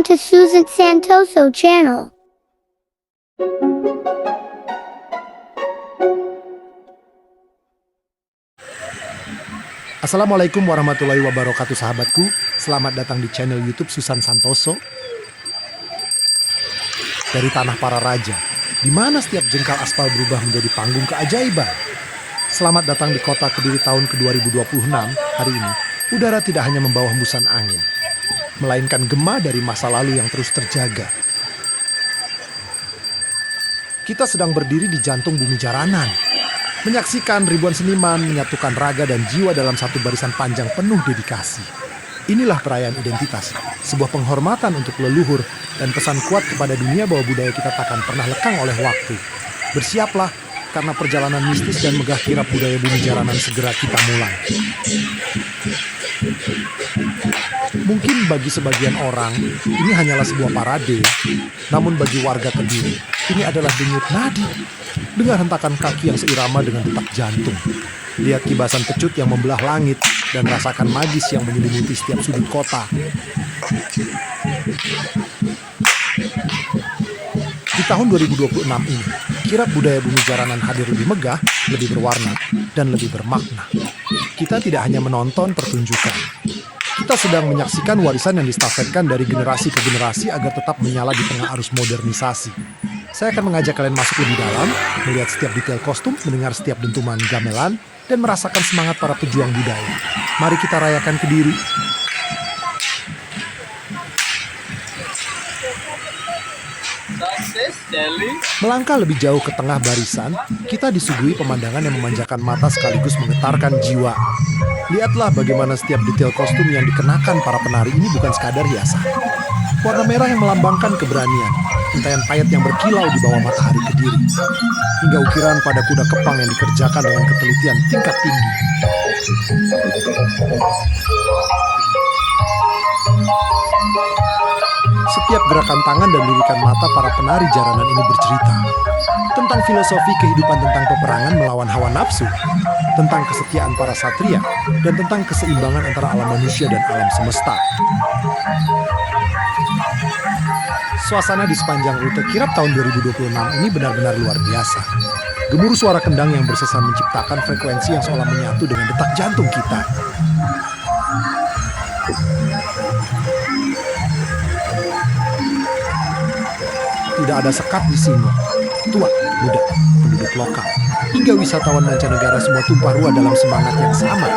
to Susan Santoso channel. Assalamualaikum warahmatullahi wabarakatuh sahabatku. Selamat datang di channel YouTube Susan Santoso. Dari tanah para raja, di mana setiap jengkal aspal berubah menjadi panggung keajaiban. Selamat datang di kota Kediri tahun ke-2026. Hari ini, udara tidak hanya membawa hembusan angin, melainkan gema dari masa lalu yang terus terjaga. Kita sedang berdiri di jantung bumi jaranan, menyaksikan ribuan seniman menyatukan raga dan jiwa dalam satu barisan panjang penuh dedikasi. Inilah perayaan identitas, sebuah penghormatan untuk leluhur dan pesan kuat kepada dunia bahwa budaya kita takkan pernah lekang oleh waktu. Bersiaplah, karena perjalanan mistis dan megah kirap budaya bumi jaranan segera kita mulai. Mungkin bagi sebagian orang, ini hanyalah sebuah parade. Namun bagi warga Kediri, ini adalah denyut nadi. Dengar hentakan kaki yang seirama dengan detak jantung. Lihat kibasan pecut yang membelah langit dan rasakan magis yang menyelimuti setiap sudut kota. Di tahun 2026 ini, kirap budaya bumi jaranan hadir lebih megah, lebih berwarna, dan lebih bermakna. Kita tidak hanya menonton pertunjukan. Kita sedang menyaksikan warisan yang distafetkan dari generasi ke generasi agar tetap menyala di tengah arus modernisasi. Saya akan mengajak kalian masuk lebih dalam, melihat setiap detail kostum, mendengar setiap dentuman gamelan, dan merasakan semangat para pejuang budaya. Mari kita rayakan Kediri. Melangkah lebih jauh ke tengah barisan, kita disuguhi pemandangan yang memanjakan mata sekaligus menggetarkan jiwa. Lihatlah bagaimana setiap detail kostum yang dikenakan para penari ini bukan sekadar hiasan. Warna merah yang melambangkan keberanian, untayan payet yang berkilau di bawah matahari Kediri, hingga ukiran pada kuda kepang yang dikerjakan dengan ketelitian tingkat tinggi. Setiap gerakan tangan dan lirikan mata para penari jaranan ini bercerita tentang filosofi kehidupan, tentang peperangan melawan hawa nafsu, tentang kesetiaan para satria, dan tentang keseimbangan antara alam manusia dan alam semesta. Suasana di sepanjang rute kirap tahun 2026 ini benar-benar luar biasa. Gemuruh suara kendang yang bersesa menciptakan frekuensi yang seolah menyatu dengan detak jantung kita. Tidak ada sekat di sini. Tua, muda, penduduk lokal, hingga wisatawan mancanegara semua tumpah ruah dalam semangat yang sama.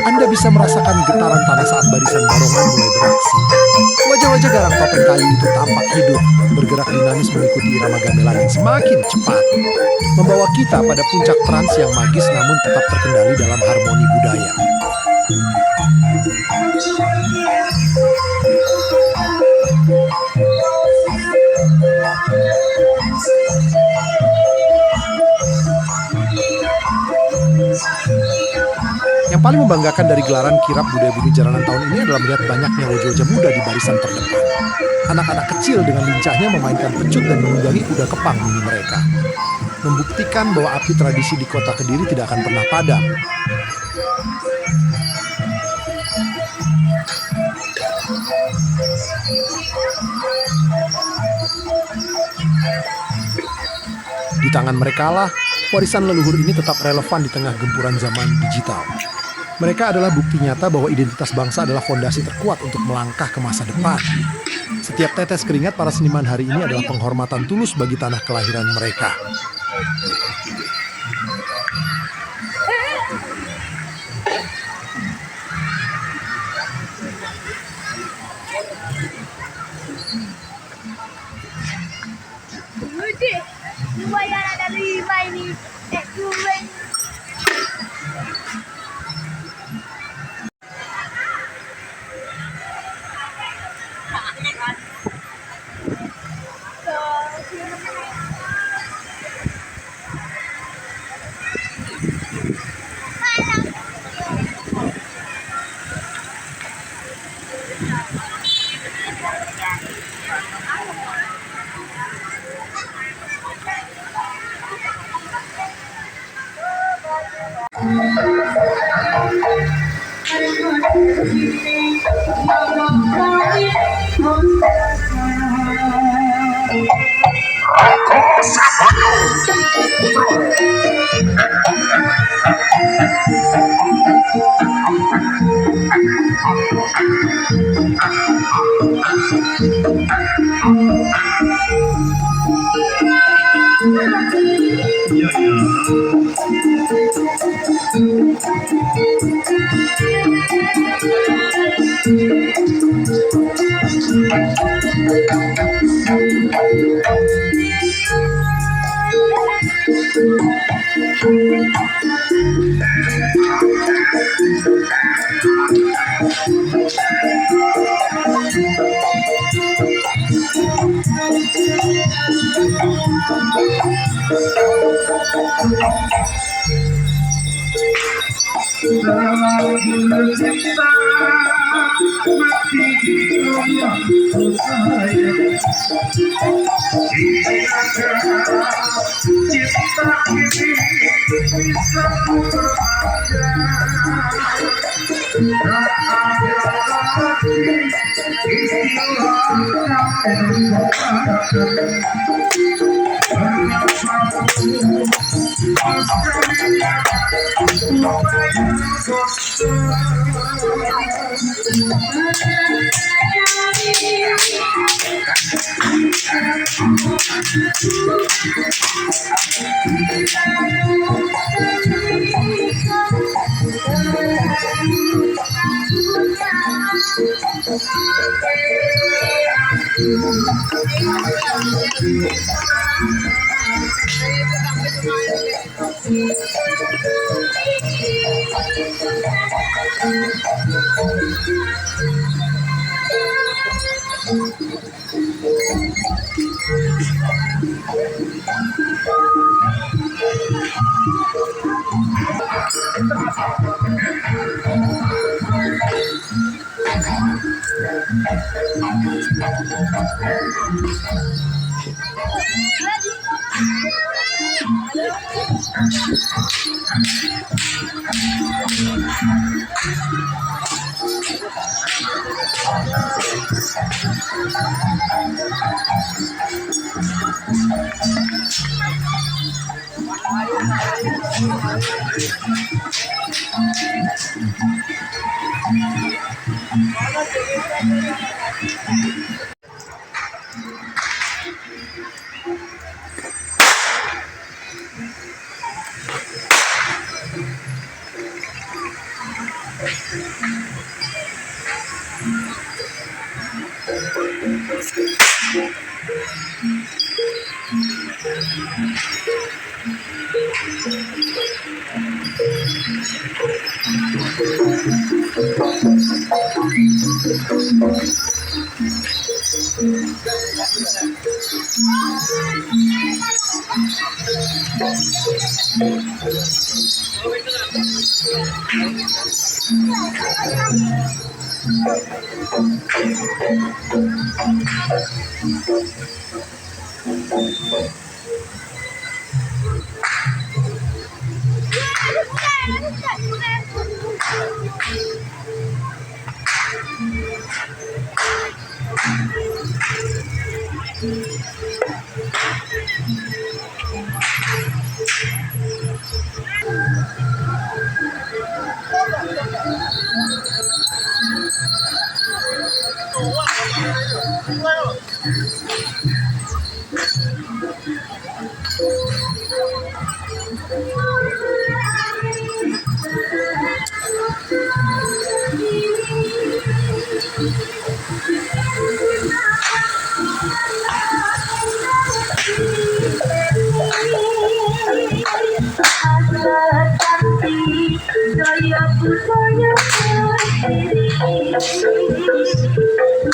Anda bisa merasakan getaran tanah saat barisan barongan mulai beraksi. Wajah-wajah garang topeng kayu itu tampak hidup, bergerak dinamis mengikuti irama gamelan yang semakin cepat, membawa kita pada puncak trans yang magis namun tetap terkendali dalam harmoni budaya. Yang paling membanggakan dari gelaran kirap budaya bumi jaranan tahun ini adalah melihat banyaknya wajah-wajah muda di barisan terdepan. Anak-anak kecil dengan lincahnya memainkan pecut dan menunggangi kuda kepang mini mereka, membuktikan bahwa api tradisi di kota Kediri tidak akan pernah padam. Di tangan mereka lah, warisan leluhur ini tetap relevan di tengah gempuran zaman digital. Mereka adalah bukti nyata bahwa identitas bangsa adalah fondasi terkuat untuk melangkah ke masa depan. Setiap tetes keringat para seniman hari ini adalah penghormatan tulus bagi tanah kelahiran mereka. Lumayan ada 5 ini. Duren.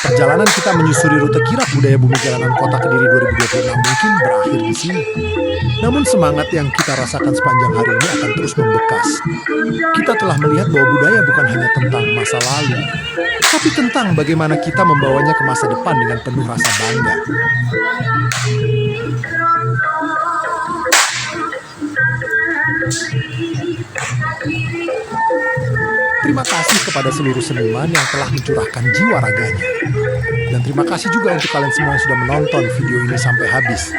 Perjalanan kita menyusuri rute kirap budaya Bumi Jalanan Kota Kediri 2026 mungkin berakhir di sini. Namun semangat yang kita rasakan sepanjang hari ini akan terus membekas. Kita telah melihat bahwa budaya bukan hanya tentang masa lalu, tapi tentang bagaimana kita membawanya ke masa depan dengan penuh rasa bangga. Terima kasih kepada seluruh seniman yang telah mencurahkan jiwa raganya. Dan terima kasih juga untuk kalian semua yang sudah menonton video ini sampai habis.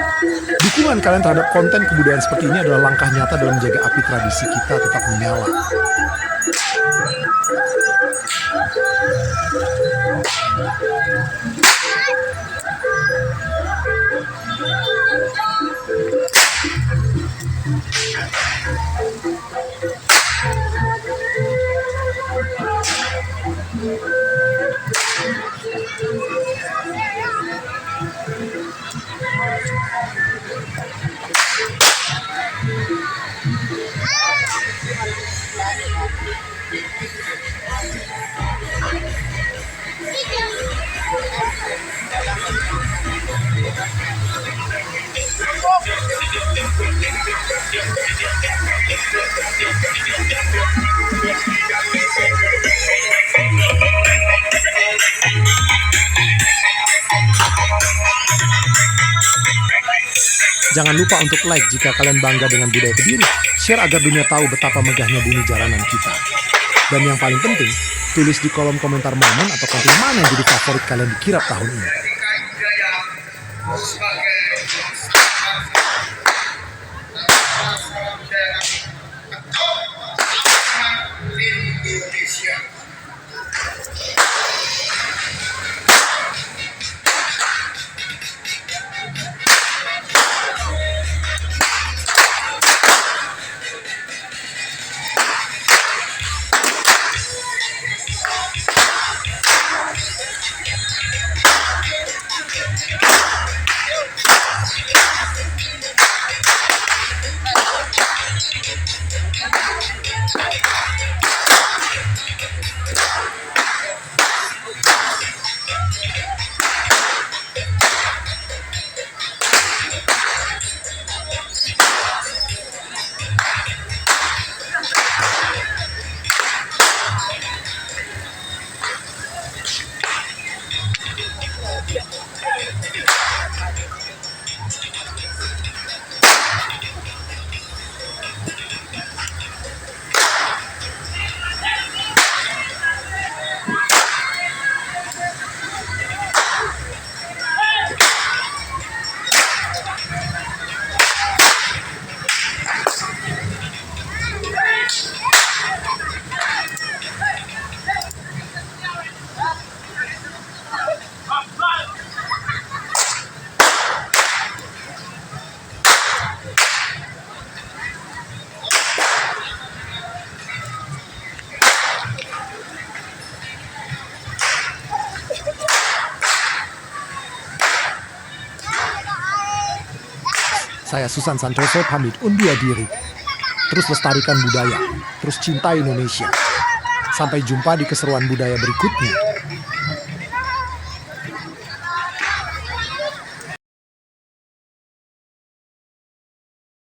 Dukungan kalian terhadap konten kebudayaan seperti ini adalah langkah nyata dalam menjaga api tradisi kita tetap menyala. Jangan lupa untuk like jika kalian bangga dengan budaya Kediri. Share agar dunia tahu betapa megahnya bumi jaranan kita. Dan yang paling penting, tulis di kolom komentar momen atau konten mana yang jadi favorit kalian di kirap tahun ini. Saya Susan Santoso pamit undur diri. Terus lestarikan budaya, terus cintai Indonesia. Sampai jumpa di keseruan budaya berikutnya.